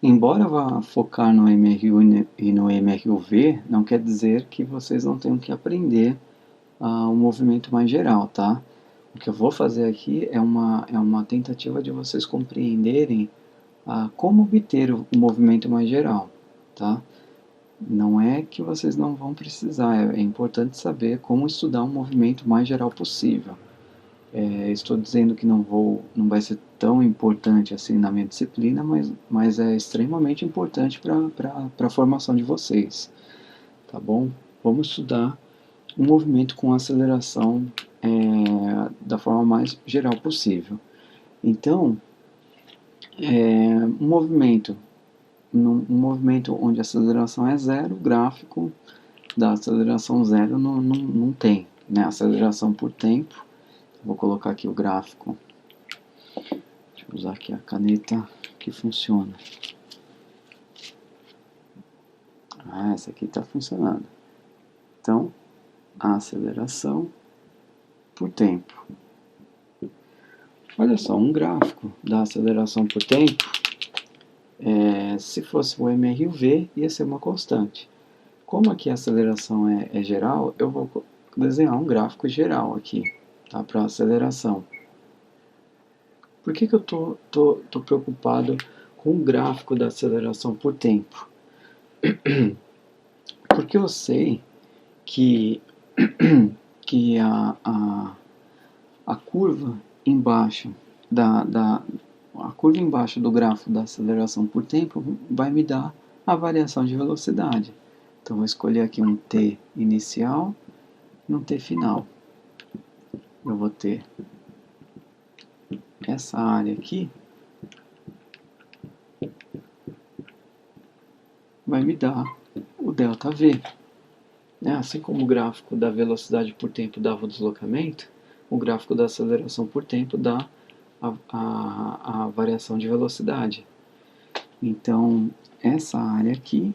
Embora vá focar no MRU e no MRUV, não quer dizer que vocês não tenham que aprender o movimento mais geral, tá? O que eu vou fazer aqui é uma tentativa de vocês compreenderem como obter o movimento mais geral, tá? Não é que vocês não vão precisar, é importante saber como estudar um movimento mais geral possível. Estou dizendo que não vai ser tão importante assim na minha disciplina, mas é extremamente importante para a formação de vocês, tá bom? Vamos estudar um movimento com aceleração da forma mais geral possível. Então, um movimento, um movimento onde a aceleração é zero, o gráfico da aceleração zero não tem, né? Aceleração por tempo. Vou colocar aqui o gráfico. Deixa eu usar aqui a caneta que funciona. Essa aqui está funcionando. Então, a aceleração por tempo. Olha só, um gráfico da aceleração por tempo, se fosse o MRUV, ia ser uma constante. Como aqui a aceleração é geral, eu vou desenhar um gráfico geral aqui, tá, para aceleração. Por que eu tô preocupado com o gráfico da aceleração por tempo? Porque eu sei que, que a curva embaixo a curva embaixo do gráfico da aceleração por tempo vai me dar a variação de velocidade. Então vou escolher aqui um t inicial e um t final. Eu vou ter essa área aqui, vai me dar o ΔV. Assim como o gráfico da velocidade por tempo dava o deslocamento, o gráfico da aceleração por tempo dá a variação de velocidade. Então, essa área aqui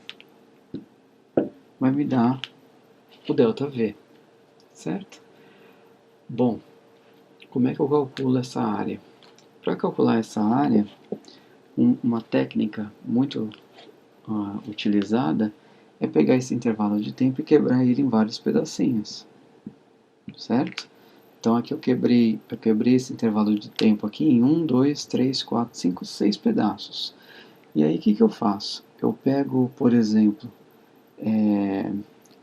vai me dar o ΔV, certo? Bom, como é que eu calculo essa área? Para calcular essa área, uma técnica muito utilizada é pegar esse intervalo de tempo e quebrar ele em vários pedacinhos, certo? Então aqui eu quebrei esse intervalo de tempo aqui em 1, 2, 3, 4, 5, 6 pedaços. E aí o que eu faço? Eu pego, por exemplo,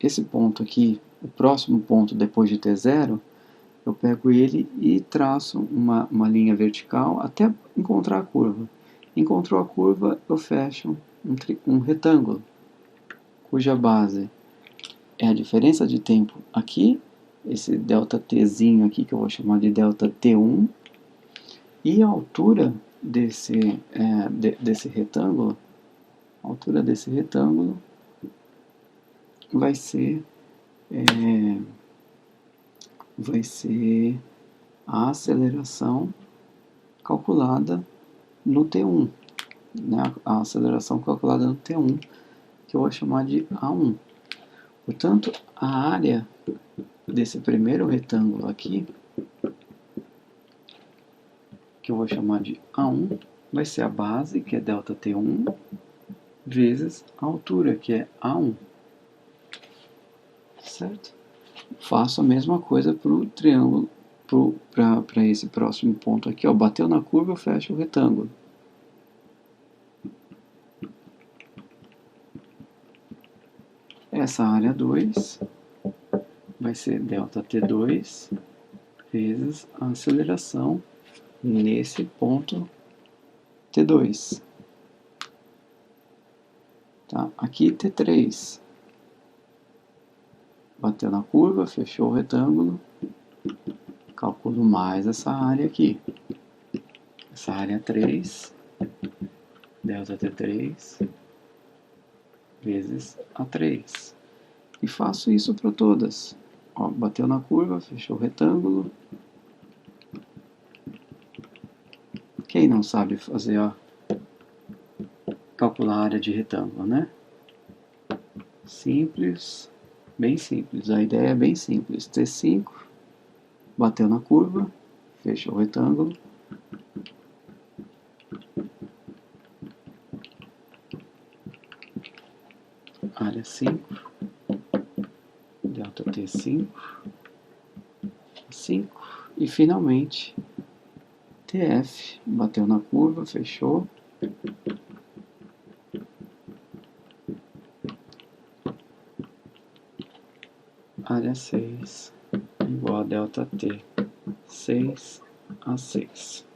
esse ponto aqui, o próximo ponto depois de T0, eu pego ele e traço uma linha vertical até encontrar a curva. Encontrou a curva, eu fecho um retângulo, cuja base é a diferença de tempo aqui, esse ΔTzinho aqui, que eu vou chamar de ΔT1, e a altura desse retângulo, a altura desse retângulo vai ser a aceleração calculada no T1, né? A aceleração calculada no T1, que eu vou chamar de A1. Portanto, a área desse primeiro retângulo aqui, que eu vou chamar de A1, vai ser a base, que é ΔT1, vezes a altura, que é A1. Certo? Faço a mesma coisa para o triângulo, para esse próximo ponto aqui. Ó. Bateu na curva, eu fecho o retângulo. Essa área 2 vai ser ΔT2 vezes a aceleração nesse ponto T2. Tá? Aqui T3. Bateu na curva, fechou o retângulo. Calculo mais essa área aqui. Essa área 3, ΔT3 vezes A3. E faço isso para todas. Ó, bateu na curva, fechou o retângulo. Quem não sabe fazer, ó, calcular a área de retângulo, né? Simples, bem simples. A ideia é bem simples. T5, bateu na curva, fechou o retângulo. área 5, delta T 5, 5, e finalmente TF, bateu na curva, fechou. Área 6 igual a delta T, 6 a 6.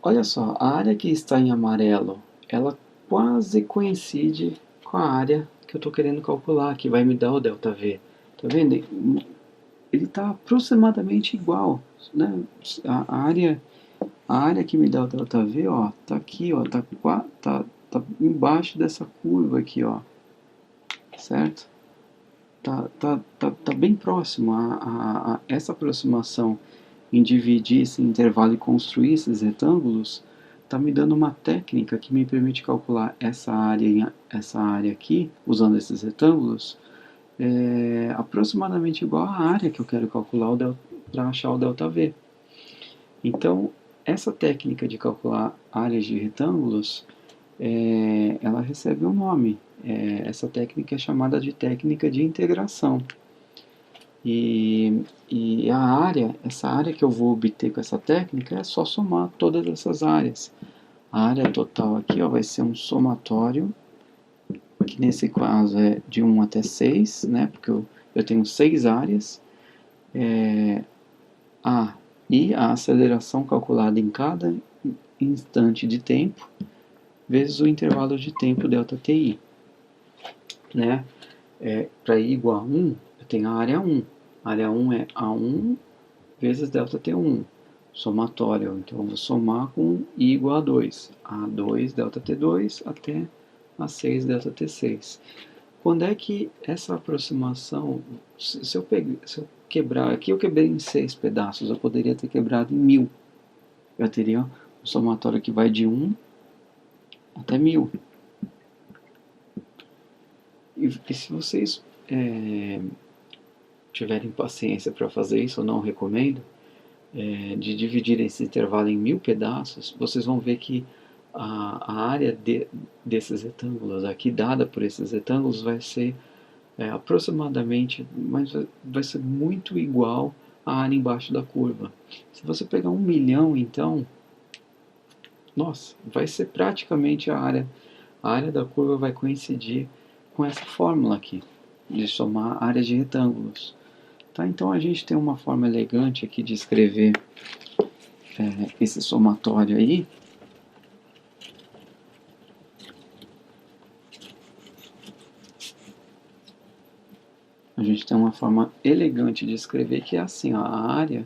Olha só, a área que está em amarelo, ela quase coincide com a área que eu estou querendo calcular, que vai me dar o ΔV. Tá vendo? Ele está aproximadamente igual, né? A área que me dá o ΔV, ó, tá aqui, ó, tá embaixo dessa curva aqui, ó, certo? Tá bem próximo a essa aproximação em dividir esse intervalo e construir esses retângulos, está me dando uma técnica que me permite calcular essa área aqui, usando esses retângulos, aproximadamente igual à área que eu quero calcular para achar o ΔV. Então, essa técnica de calcular áreas de retângulos, ela recebe um nome. Essa técnica é chamada de técnica de integração. E essa área que eu vou obter com essa técnica é só somar todas essas áreas. A área total aqui, ó, vai ser um somatório, que nesse caso é de 1 até 6, né, porque eu tenho 6 áreas, e a aceleração calculada em cada instante de tempo, vezes o intervalo de tempo ΔTi. Né? Para i igual a 1, eu tenho a área 1. A área 1 é A1 vezes ΔT1, somatório. Então, eu vou somar com i igual a 2. A2 ΔT2 até A6 ΔT6. Quando é que essa aproximação, se eu quebrar, aqui eu quebrei em 6 pedaços, eu poderia ter quebrado em 1000. Eu teria um somatório que vai de 1 até 1000. E se vocês tiverem paciência para fazer isso, eu não recomendo, de dividir esse intervalo em 1000 pedaços, vocês vão ver que a área desses retângulos aqui, dada por esses retângulos, vai ser aproximadamente, mas vai ser muito igual à área embaixo da curva. Se você pegar 1 milhão, então, nossa, vai ser praticamente a área da curva vai coincidir com essa fórmula aqui, de somar áreas de retângulos. Tá? Então a gente tem uma forma elegante aqui de escrever esse somatório aí. A gente tem uma forma elegante de escrever que é assim, ó, a área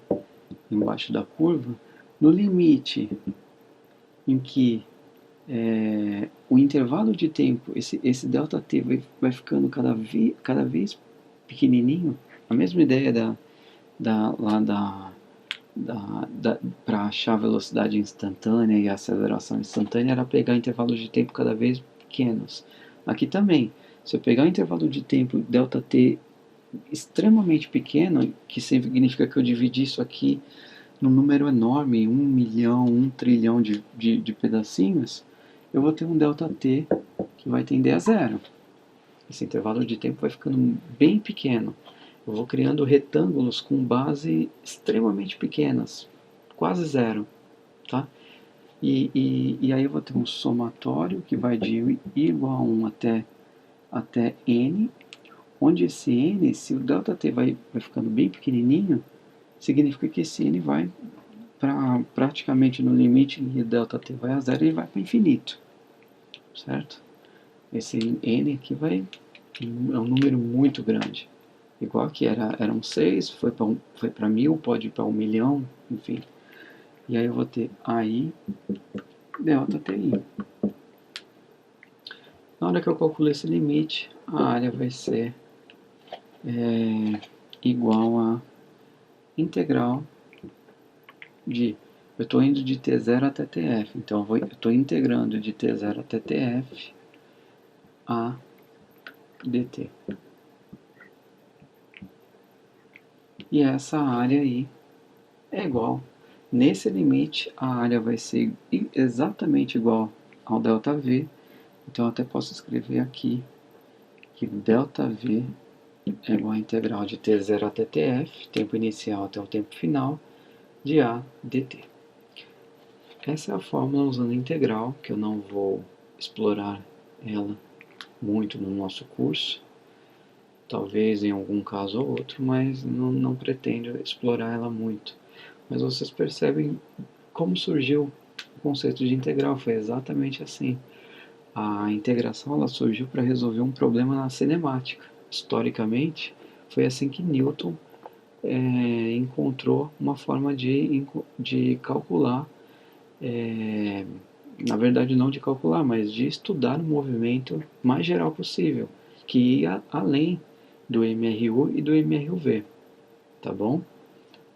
embaixo da curva, no limite em que o intervalo de tempo, esse ΔT vai ficando cada vez pequenininho. A mesma ideia para achar a velocidade instantânea e a aceleração instantânea era pegar intervalos de tempo cada vez pequenos. Aqui também, se eu pegar um intervalo de tempo ΔT extremamente pequeno, que significa que eu dividi isso aqui num número enorme, 1 milhão, 1 trilhão de pedacinhos, eu vou ter um ΔT que vai tender a zero. Esse intervalo de tempo vai ficando bem pequeno. Eu vou criando retângulos com base extremamente pequenas, quase zero. Tá? E aí eu vou ter um somatório que vai de i igual a 1 até n, onde esse n, se o ΔT vai ficando bem pequenininho, significa que esse n vai praticamente no limite em que ΔT vai a zero e vai para infinito, certo? Esse n aqui é um número muito grande, igual que eram 6, foi para 1000, pode ir para 1 milhão, enfim. E aí eu vou ter AI ΔTI. Na hora que eu calculo esse limite, a área vai ser igual a integral de... Eu estou indo de T0 até TF, então eu estou integrando de T0 até TF a dt. E essa área aí é igual. Nesse limite, a área vai ser exatamente igual ao ΔV, Então eu até posso escrever aqui que ΔV é igual a integral de T0 até TF, tempo inicial até o tempo final, de A dt. Essa é a fórmula usando a integral, que eu não vou explorar ela muito no nosso curso, talvez em algum caso ou outro, mas não pretendo explorar ela muito. Mas vocês percebem como surgiu o conceito de integral, foi exatamente assim. A integração ela surgiu para resolver um problema na cinemática. Historicamente, foi assim que Newton encontrou uma forma de calcular, na verdade não de calcular, mas de estudar o movimento mais geral possível, que ia além do MRU e do MRUV, tá bom?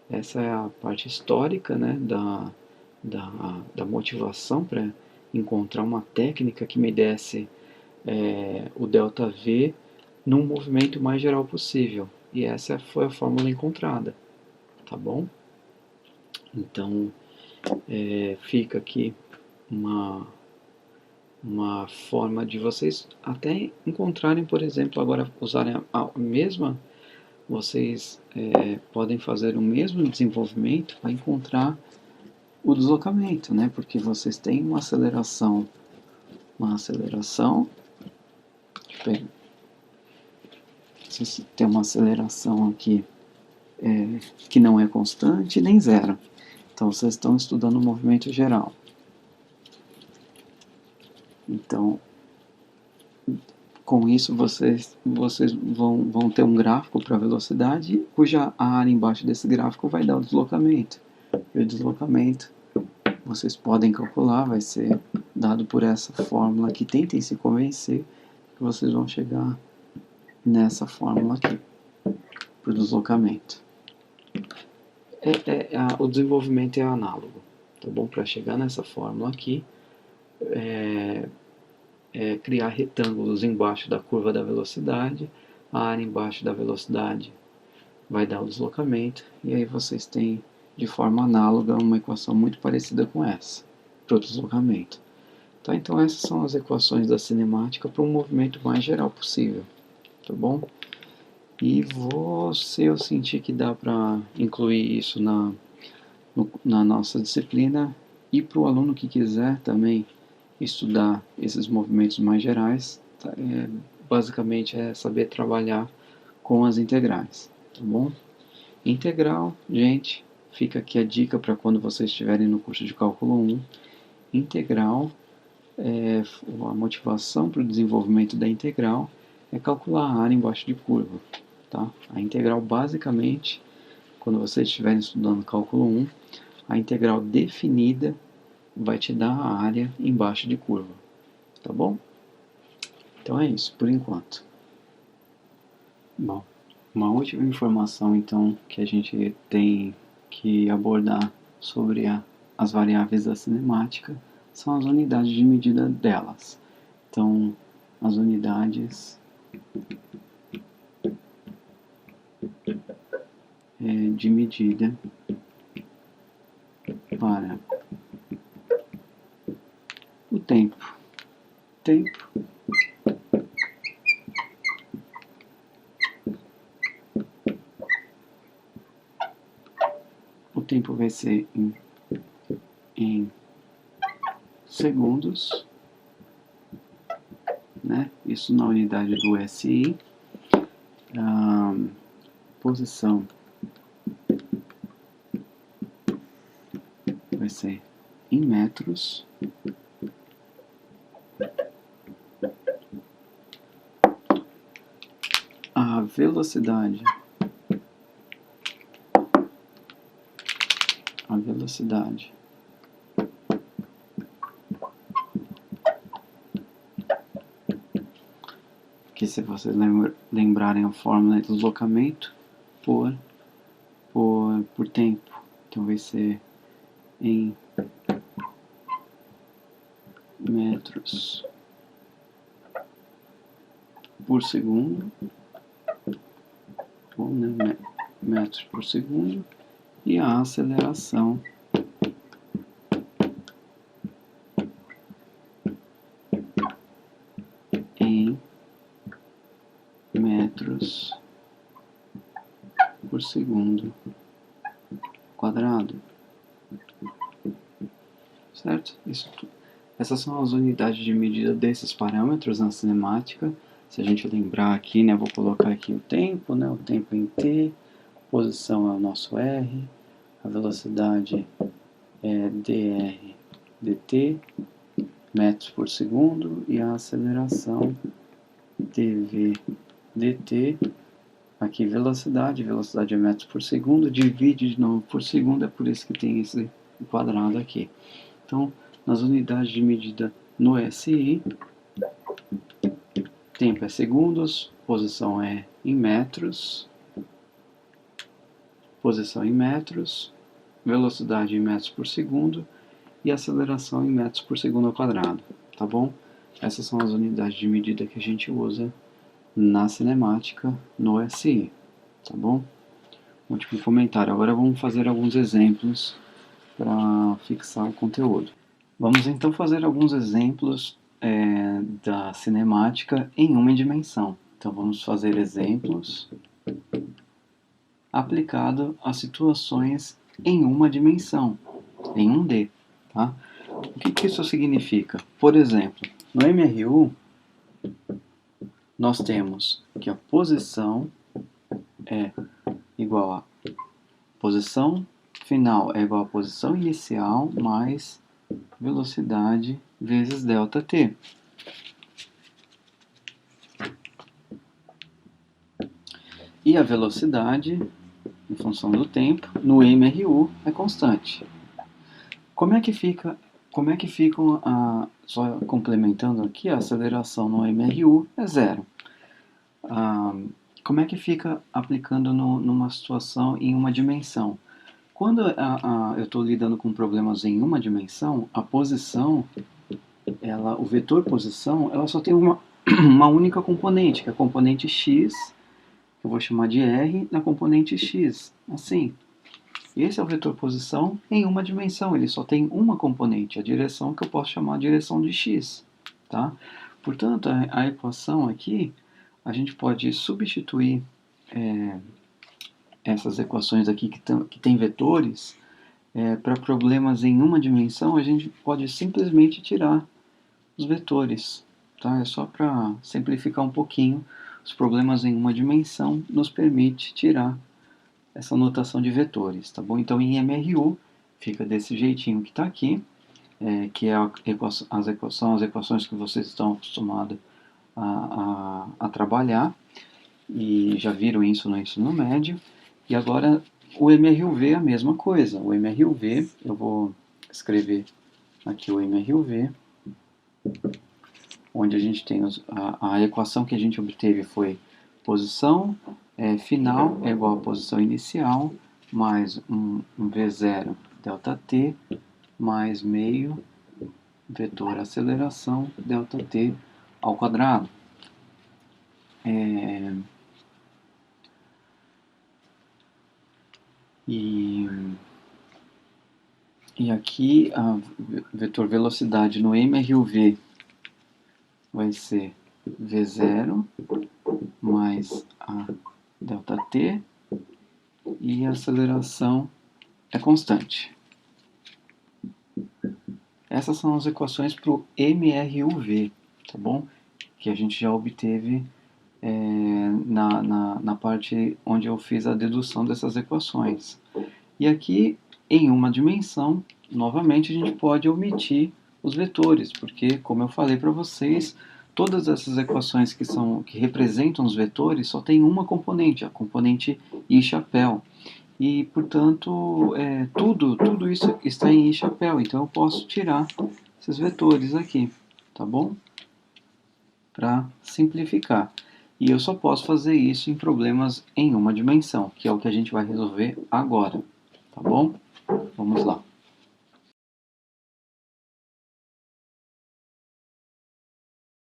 Essa é a parte histórica, né, da motivação para encontrar uma técnica que me desse o ΔV num movimento mais geral possível. E essa foi a fórmula encontrada, tá bom? Então, fica aqui uma forma de vocês até encontrarem, por exemplo, agora usarem a mesma, vocês podem fazer o mesmo desenvolvimento para encontrar o deslocamento, né? Porque vocês têm uma aceleração, vocês têm uma aceleração aqui que não é constante nem zero. Então vocês estão estudando o movimento geral. Então, com isso vocês vão ter um gráfico para a velocidade, cuja área embaixo desse gráfico vai dar o deslocamento. E o deslocamento vocês podem calcular, vai ser dado por essa fórmula aqui. Tentem se convencer que vocês vão chegar nessa fórmula aqui, para o deslocamento. O desenvolvimento é análogo, tá bom? Para chegar nessa fórmula aqui, criar retângulos embaixo da curva da velocidade, a área embaixo da velocidade vai dar o deslocamento, e aí vocês têm de forma análoga uma equação muito parecida com essa, para o deslocamento. Tá, então essas são as equações da cinemática para um movimento mais geral possível, tá bom? E se eu sentir que dá para incluir isso na nossa disciplina, e para o aluno que quiser também estudar esses movimentos mais gerais, basicamente é saber trabalhar com as integrais, tá bom? Integral, gente, fica aqui a dica para quando vocês estiverem no curso de cálculo 1. Integral, a motivação para o desenvolvimento da integral é calcular a área embaixo de curva. Tá? A integral, basicamente, quando vocês estiverem estudando cálculo 1, a integral definida vai te dar a área embaixo de curva. Tá bom? Então é isso, por enquanto. Bom, uma última informação, então, que a gente tem que abordar sobre as variáveis da cinemática são as unidades de medida delas. Então, as unidades de medida para o tempo. O tempo vai ser em segundos, né? Isso na unidade do SI. Posição vai ser em metros. A velocidade que, se vocês lembrarem, a fórmula de deslocamento por tempo, então vai ser em metros por segundo, ou metros por segundo, e a aceleração por segundo quadrado. Certo? Essas são as unidades de medida desses parâmetros na cinemática. Se a gente lembrar aqui, né, vou colocar aqui o tempo, né, o tempo em t, posição é o nosso r, a velocidade é dr dt, metros por segundo, e a aceleração dv dt, aqui velocidade é metros por segundo, divide de novo por segundo, é por isso que tem esse quadrado aqui. Então, nas unidades de medida no SI, tempo é segundos, posição é em metros, velocidade em metros por segundo e aceleração em metros por segundo ao quadrado, tá bom? Essas são as unidades de medida que a gente usa na cinemática no SI, tá bom? Último comentário. Agora vamos fazer alguns exemplos para fixar o conteúdo. Vamos então fazer alguns exemplos da cinemática em uma dimensão. Então vamos fazer exemplos aplicado a situações em uma dimensão, em 1D. Tá? O que isso significa? Por exemplo, no MRU, nós temos que a posição é igual a posição final é igual a posição inicial mais velocidade vezes ΔT. E a velocidade, em função do tempo, no MRU é constante. Como é que fica só complementando aqui, a aceleração no MRU é zero. Como é que fica aplicando numa situação em uma dimensão? Quando eu estou lidando com problemas em uma dimensão, a posição, o vetor posição, ela só tem uma única componente, que é a componente x, que eu vou chamar de r, na componente x, assim. Esse é o vetor posição em uma dimensão, ele só tem uma componente, a direção que eu posso chamar de direção de x. Tá? Portanto, a equação aqui, a gente pode substituir essas equações aqui que tem vetores, para problemas em uma dimensão, a gente pode simplesmente tirar os vetores. Tá? É só para simplificar um pouquinho. Os problemas em uma dimensão nos permite tirar essa notação de vetores. Tá bom? Então, em MRU, fica desse jeitinho que está aqui, que são as equações que vocês estão acostumados a trabalhar, e já viram isso no ensino médio. E agora o MRUV é a mesma coisa. O MRUV, eu vou escrever aqui o MRUV, onde a gente tem a equação que a gente obteve foi posição final é igual a posição inicial mais um V0 ΔT mais meio vetor aceleração ΔT ao quadrado. E aqui a vetor velocidade no MRUV vai ser V0 mais a ΔT e a aceleração é constante. Essas são as equações para o MRUV, tá bom? Que a gente já obteve na parte onde eu fiz a dedução dessas equações. E aqui, em uma dimensão, novamente a gente pode omitir os vetores, porque, como eu falei para vocês, todas essas equações que representam os vetores só tem uma componente, a componente I chapéu. E, portanto, tudo isso está em I chapéu, então eu posso tirar esses vetores aqui, tá bom? Para simplificar. E eu só posso fazer isso em problemas em uma dimensão, que é o que a gente vai resolver agora, tá bom? Vamos lá.